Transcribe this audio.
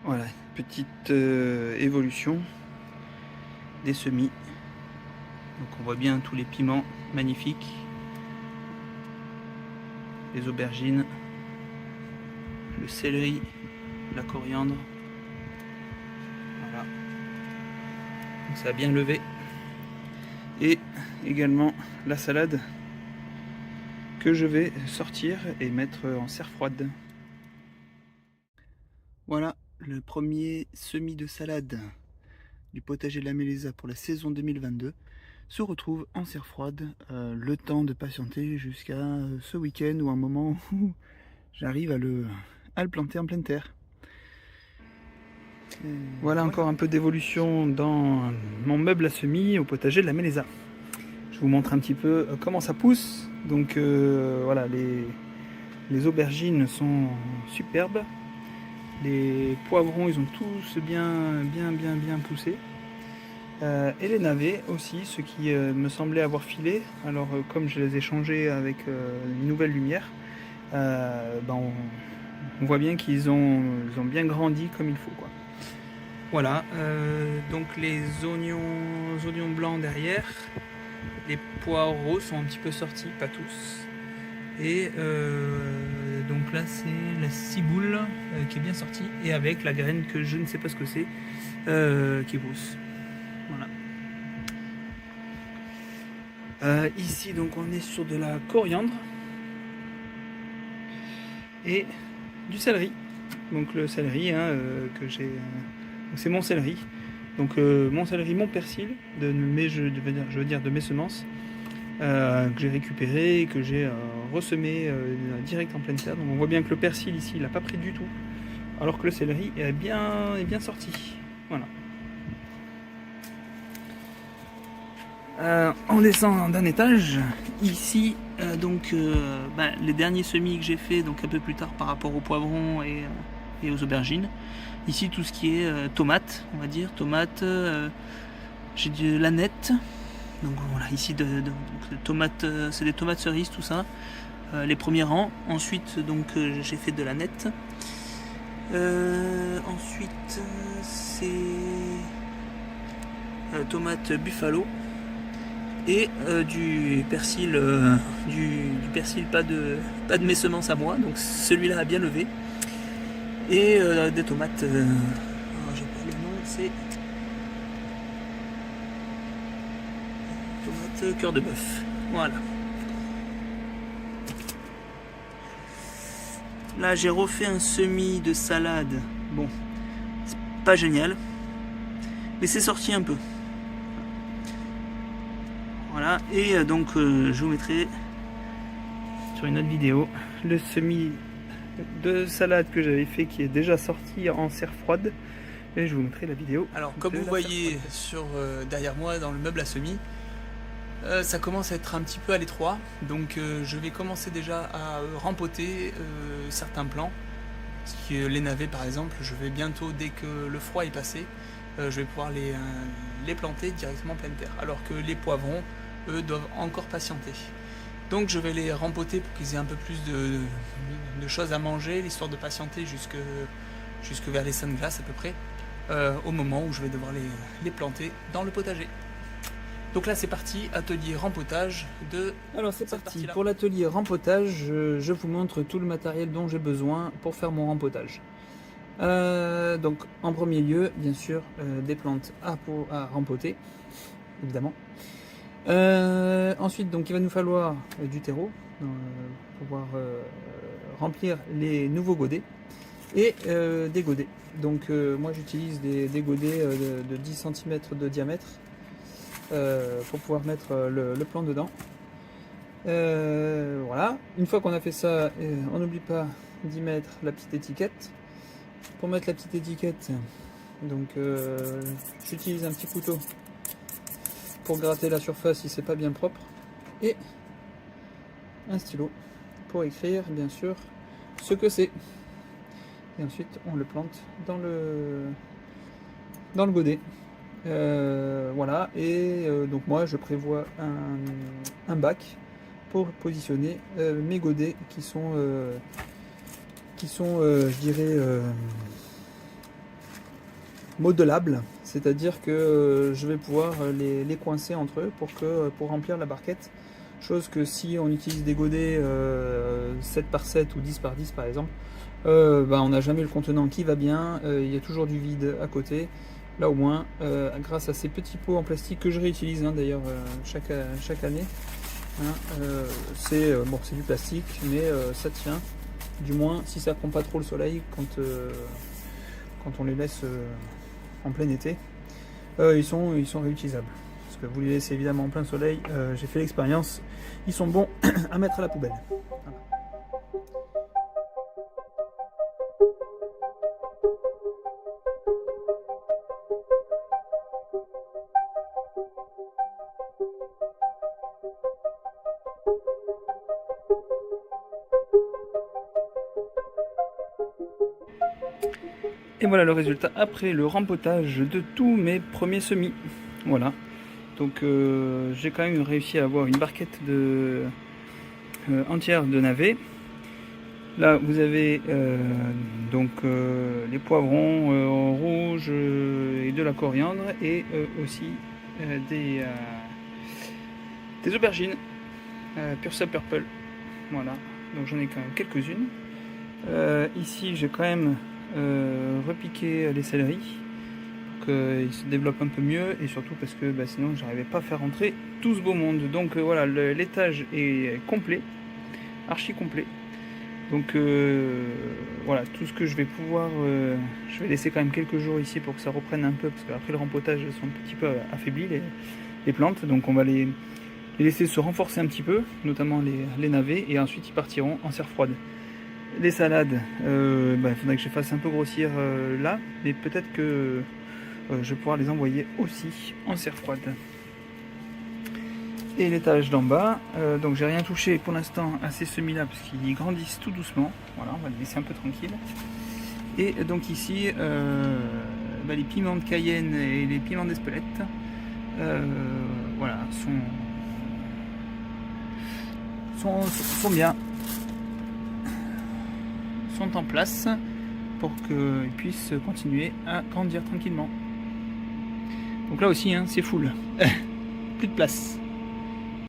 Voilà, petite évolution des semis. Donc on voit bien tous les piments magnifiques, les aubergines, le céleri, la coriandre. Voilà, donc ça a bien levé. Et également la salade que je vais sortir et mettre en serre froide. Voilà le premier semis de salade du potager de la Mélésa pour la saison 2022 se retrouve en serre froide. Le temps de patienter jusqu'à ce week-end ou un moment où j'arrive à le planter en pleine terre. Voilà encore un peu d'évolution dans mon meuble à semis au potager de la Mélésa. Je vous montre un petit peu comment ça pousse. Donc voilà, les aubergines sont superbes. Les poivrons, ils ont tous bien poussé. Et les navets aussi, ceux qui me semblaient avoir filé. Alors comme je les ai changés avec une nouvelle lumière, on voit bien qu'ils ont bien grandi comme il faut, quoi. Voilà, donc les oignons blancs derrière, les poireaux sont un petit peu sortis, pas tous. Et donc là c'est la ciboule qui est bien sortie et avec la graine que je ne sais pas ce que c'est qui pousse. Voilà. Ici donc on est sur de la coriandre et du céleri. Donc le céleri que j'ai, c'est mon céleri. Donc mon céleri, mon persil de mes, je veux dire de mes semences que j'ai récupéré et que j'ai ressemé direct en pleine terre. Donc on voit bien que le persil ici il n'a pas pris du tout, alors que le céleri est bien sorti. Voilà. On descend d'un étage. Ici, les derniers semis que j'ai fait, donc un peu plus tard par rapport aux poivrons et aux aubergines. Ici, tout ce qui est tomates, on va dire, tomates. J'ai de l'aneth. Donc voilà, ici tomates, c'est des tomates cerises, tout ça. Les premiers rangs. Ensuite, donc j'ai fait de l'aneth. Ensuite, c'est tomates buffalo. Et du persil, du persil pas de mes semences à moi, donc celui-là a bien levé. Et des tomates, j'ai pas le nom, c'est tomates cœur de bœuf. Voilà. Là j'ai refait un semis de salade. Bon, c'est pas génial, mais c'est sorti un peu. Voilà, et donc je vous mettrai sur une autre vidéo le semis de salade que j'avais fait qui est déjà sorti en serre froide, et je vous mettrai la vidéo. Alors comme vous voyez sur derrière moi dans le meuble à semis, ça commence à être un petit peu à l'étroit, donc je vais commencer déjà à rempoter certains plants. Les navets par exemple, je vais bientôt, dès que le froid est passé, je vais pouvoir les planter directement en pleine terre, alors que les poivrons, eux, doivent encore patienter. Donc je vais les rempoter pour qu'ils aient un peu plus de choses à manger, l'histoire de patienter jusque vers les saintes glaces à peu près, au moment où je vais devoir les planter dans le potager. Donc là c'est parti, atelier rempotage de... Alors c'est parti, pour l'atelier rempotage, je vous montre tout le matériel dont j'ai besoin pour faire mon rempotage. Donc en premier lieu, bien sûr, des plantes à rempoter, évidemment. Ensuite, donc il va nous falloir du terreau pour pouvoir remplir les nouveaux godets et des godets. Donc moi j'utilise des godets de 10 cm de diamètre pour pouvoir mettre le plant dedans. Voilà, une fois qu'on a fait ça, on n'oublie pas d'y mettre la petite étiquette. Pour mettre la petite étiquette, donc j'utilise un petit couteau pour gratter la surface si c'est pas bien propre, et un stylo pour écrire bien sûr ce que c'est. Et ensuite on le plante dans le godet. Voilà, et donc moi je prévois un bac pour positionner mes godets qui sont je dirais modelables, c'est-à-dire que je vais pouvoir les coincer entre eux pour remplir la barquette. Chose que si on utilise des godets 7 par 7 ou 10 par 10 par exemple, on n'a jamais le contenant qui va bien, il y a toujours du vide à côté. Là au moins, grâce à ces petits pots en plastique que je réutilise d'ailleurs chaque année, c'est du plastique mais ça tient, du moins si ça prend pas trop le soleil quand on les laisse en plein été. Ils sont réutilisables. Parce que vous les laissez évidemment en plein soleil, j'ai fait l'expérience, ils sont bons à mettre à la poubelle. Voilà. Et voilà le résultat après le rempotage de tous mes premiers semis. Voilà. Donc j'ai quand même réussi à avoir une barquette entière de navets. Là vous avez les poivrons rouges et de la coriandre et aussi des aubergines Pursa Purple. Voilà, donc j'en ai quand même quelques-unes. Ici j'ai quand même repiqué les céleris pour qu'ils se développent un peu mieux et surtout parce que sinon j'arrivais pas à faire rentrer tout ce beau monde. Donc voilà, l'étage est complet, archi complet. Donc voilà, tout ce que je vais pouvoir, je vais laisser quand même quelques jours ici pour que ça reprenne un peu, parce qu'après le rempotage elles sont un petit peu affaiblies les plantes, donc on va les laisser se renforcer un petit peu, notamment les navets, et ensuite ils partiront en serre froide. Les salades, il faudrait que je fasse un peu grossir là, mais peut-être que je vais pouvoir les envoyer aussi en serre froide. Et l'étage d'en bas, donc j'ai rien touché pour l'instant à ces semis là parce qu'ils grandissent tout doucement. Voilà, on va les laisser un peu tranquilles. Et donc ici, les piments de Cayenne et les piments d'Espelette, voilà, sont bien, sont en place pour qu'ils puissent continuer à grandir tranquillement. Donc là aussi, c'est full, plus de place.